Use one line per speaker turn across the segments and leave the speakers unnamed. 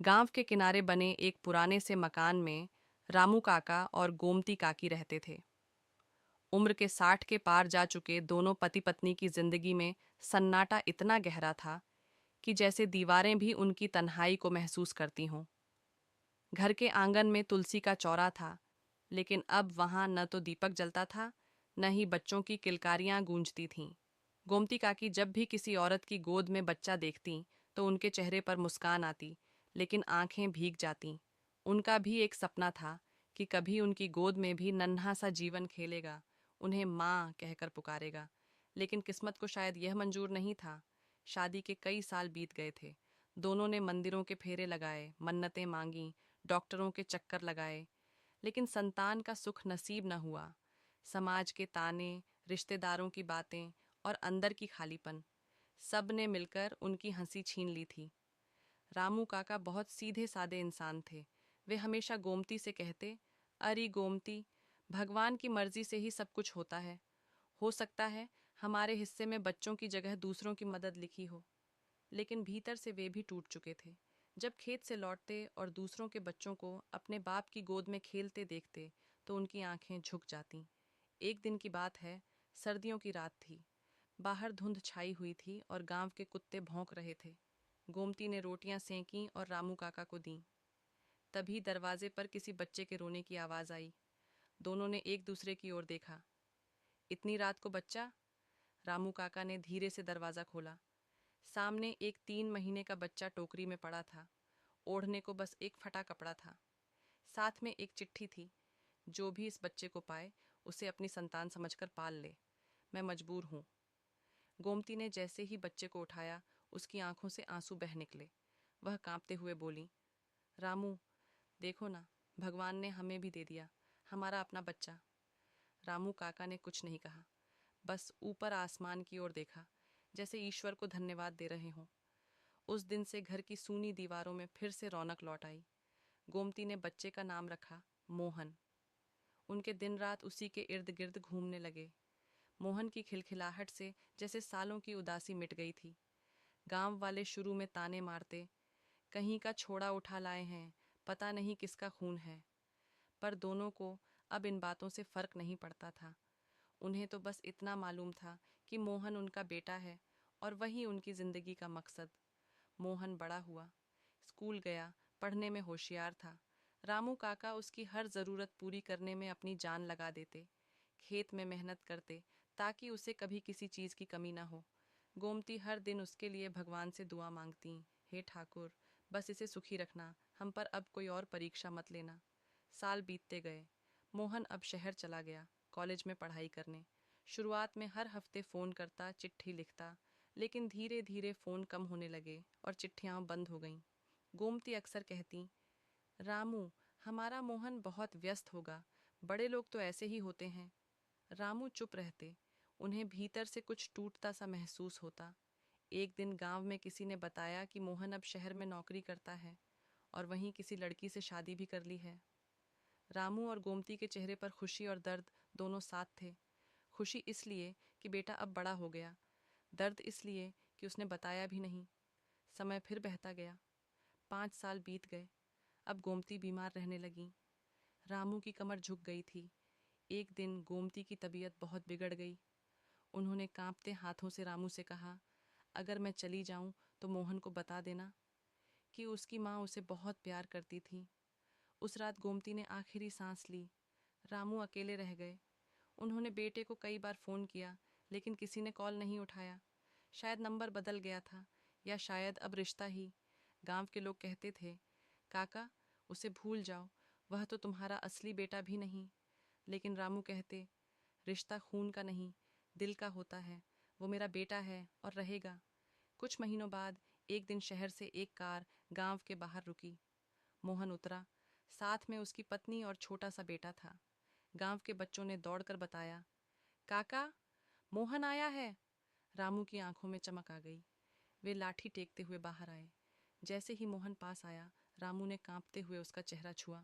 गांव के किनारे बने एक पुराने से मकान में रामू काका और गोमती काकी रहते थे। उम्र के 60 के पार जा चुके दोनों पति पत्नी की जिंदगी में सन्नाटा इतना गहरा था कि जैसे दीवारें भी उनकी तन्हाई को महसूस करती हों। घर के आंगन में तुलसी का चौरा था, लेकिन अब वहां न तो दीपक जलता था, न ही बच्चों की किलकारियां गूंजती थीं। गोमती काकी जब भी किसी औरत की गोद में बच्चा देखती तो उनके चेहरे पर मुस्कान आती, लेकिन आंखें भीग जातीं। उनका भी एक सपना था कि कभी उनकी गोद में भी नन्हा सा जीवन खेलेगा, उन्हें माँ कहकर पुकारेगा। लेकिन किस्मत को शायद यह मंजूर नहीं था। शादी के कई साल बीत गए थे। दोनों ने मंदिरों के फेरे लगाए, मन्नतें मांगी, डॉक्टरों के चक्कर लगाए, लेकिन संतान का सुख नसीब न हुआ। समाज के ताने, रिश्तेदारों की बातें और अंदर की खालीपन, सब ने मिलकर उनकी हंसी छीन ली थी। रामू काका बहुत सीधे सादे इंसान थे। वे हमेशा गोमती से कहते, अरे गोमती, भगवान की मर्जी से ही सब कुछ होता है। हो सकता है हमारे हिस्से में बच्चों की जगह दूसरों की मदद लिखी हो। लेकिन भीतर से वे भी टूट चुके थे। जब खेत से लौटते और दूसरों के बच्चों को अपने बाप की गोद में खेलते देखते तो उनकी आंखें झुक जातीं। एक दिन की बात है, सर्दियों की रात थी। बाहर धुंध छाई हुई थी और गांव के कुत्ते भौंक रहे थे। गोमती ने रोटियां सेंकी और रामू काका को दीं। तभी दरवाजे पर किसी बच्चे के रोने की आवाज़ आई। दोनों ने एक दूसरे की ओर देखा। इतनी रात को बच्चा? रामू काका ने धीरे से दरवाज़ा खोला। सामने एक 3 महीने का बच्चा टोकरी में पड़ा था। ओढ़ने को बस एक फटा कपड़ा था। साथ में एक चिट्ठी थी, जो भी इस बच्चे को पाए उसे अपनी संतान समझकर पाल ले। मैं मजबूर हूँ। गोमती ने जैसे ही बच्चे को उठाया, उसकी आंखों से आंसू बह निकले। वह कांपते हुए बोली, रामू, देखो ना, भगवान ने हमें भी दे दिया, हमारा अपना बच्चा। रामू काका ने कुछ नहीं कहा, बस ऊपर आसमान की ओर देखा, जैसे ईश्वर को धन्यवाद दे रहे हों। उस दिन से घर की सूनी दीवारों में फिर से रौनक लौट आई। गोमती ने बच्चे का नाम रखा मोहन। उनके दिन रात उसी के इर्द गिर्द घूमने लगे। मोहन की खिलखिलाहट से जैसे सालों की उदासी मिट गई थी। गांव वाले शुरू में ताने मारते, कहीं का छोड़ा उठा लाए हैं, पता नहीं किसका खून है। पर दोनों को अब इन बातों से फर्क नहीं पड़ता था। उन्हें तो बस इतना मालूम था कि मोहन उनका बेटा है और वही उनकी जिंदगी का मकसद। मोहन बड़ा हुआ, स्कूल गया, पढ़ने में होशियार था। रामू काका उसकी हर ज़रूरत पूरी करने में अपनी जान लगा देते। खेत में मेहनत करते ताकि उसे कभी किसी चीज़ की कमी ना हो। गोमती हर दिन उसके लिए भगवान से दुआ मांगती, हे ठाकुर, बस इसे सुखी रखना, हम पर अब कोई और परीक्षा मत लेना। साल बीतते गए। मोहन अब शहर चला गया, कॉलेज में पढ़ाई करने। शुरुआत में हर हफ्ते फ़ोन करता, चिट्ठी लिखता, लेकिन धीरे धीरे फ़ोन कम होने लगे और चिट्ठियाँ बंद हो गईं। गोमती अक्सर कहती, रामू, हमारा मोहन बहुत व्यस्त होगा, बड़े लोग तो ऐसे ही होते हैं। रामू चुप रहते। उन्हें भीतर से कुछ टूटता सा महसूस होता। एक दिन गांव में किसी ने बताया कि मोहन अब शहर में नौकरी करता है और वहीं किसी लड़की से शादी भी कर ली है। रामू और गोमती के चेहरे पर खुशी और दर्द दोनों साथ थे। खुशी इसलिए कि बेटा अब बड़ा हो गया, दर्द इसलिए कि उसने बताया भी नहीं। समय फिर बहता गया। 5 साल बीत गए। अब गोमती बीमार रहने लगी। रामू की कमर झुक गई थी। एक दिन गोमती की तबीयत बहुत बिगड़ गई। उन्होंने कांपते हाथों से रामू से कहा, अगर मैं चली जाऊं तो मोहन को बता देना कि उसकी माँ उसे बहुत प्यार करती थी। उस रात गोमती ने आखिरी सांस ली। रामू अकेले रह गए। उन्होंने बेटे को कई बार फ़ोन किया, लेकिन किसी ने कॉल नहीं उठाया। शायद नंबर बदल गया था, या शायद अब रिश्ता ही। गांव के लोग कहते थे, काका, उसे भूल जाओ, वह तो तुम्हारा असली बेटा भी नहीं। लेकिन रामू कहते, रिश्ता खून का नहीं, दिल का होता है। वो मेरा बेटा है और रहेगा। कुछ महीनों बाद एक दिन शहर से एक कार गांव के बाहर रुकी। मोहन उतरा। साथ में उसकी पत्नी और छोटा सा बेटा था। गांव के बच्चों ने दौड़कर बताया, काका, मोहन आया है। रामू की आंखों में चमक आ गई। वे लाठी टेकते हुए बाहर आए। जैसे ही मोहन पास आया, रामू ने कांपते हुए उसका चेहरा छुआ।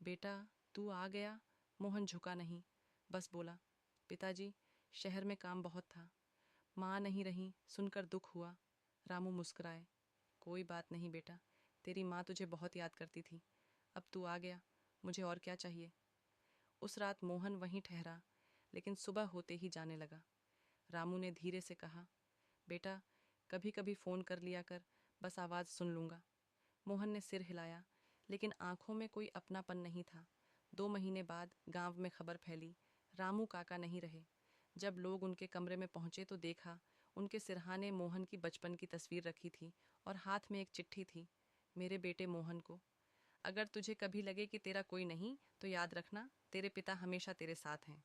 बेटा, तू आ गया? मोहन झुका नहीं, बस बोला, पिताजी, शहर में काम बहुत था, माँ नहीं रही, सुनकर दुख हुआ। रामू मुस्कुराए, कोई बात नहीं बेटा, तेरी माँ तुझे बहुत याद करती थी। अब तू आ गया, मुझे और क्या चाहिए। उस रात मोहन वहीं ठहरा, लेकिन सुबह होते ही जाने लगा। रामू ने धीरे से कहा, बेटा, कभी कभी फ़ोन कर लिया कर, बस आवाज़ सुन लूँगा। मोहन ने सिर हिलाया, लेकिन आंखों में कोई अपनापन नहीं था। 2 महीने बाद गांव में खबर फैली, रामू काका नहीं रहे। जब लोग उनके कमरे में पहुंचे तो देखा, उनके सिरहाने मोहन की बचपन की तस्वीर रखी थी और हाथ में एक चिट्ठी थी, मेरे बेटे मोहन को। अगर तुझे कभी लगे कि तेरा कोई नहीं, तो याद रखना, तेरे पिता हमेशा तेरे साथ हैं।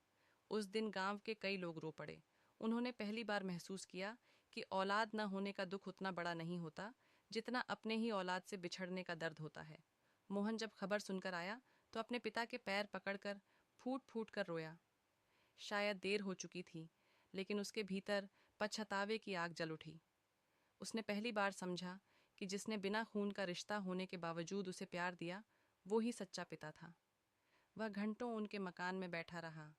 उस दिन गांव के कई लोग रो पड़े। उन्होंने पहली बार महसूस किया कि औलाद न होने का दुख उतना बड़ा नहीं होता जितना अपने ही औलाद से बिछड़ने का दर्द होता है। मोहन जब खबर सुनकर आया तो अपने पिता के पैर पकड़कर फूट फूट कर रोया। शायद देर हो चुकी थी, लेकिन उसके भीतर पछतावे की आग जल उठी। उसने पहली बार समझा कि जिसने बिना खून का रिश्ता होने के बावजूद उसे प्यार दिया, वो ही सच्चा पिता था। वह घंटों उनके मकान में बैठा रहा,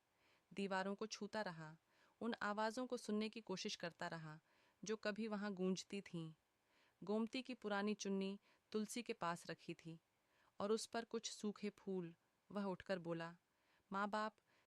दीवारों को छूता रहा, उन आवाज़ों को सुनने की कोशिश करता रहा जो कभी वहाँ गूंजती थीं। गोमती की पुरानी चुन्नी तुलसी के पास रखी थी और उस पर कुछ सूखे फूल। वह उठकर बोला, माँ बाप,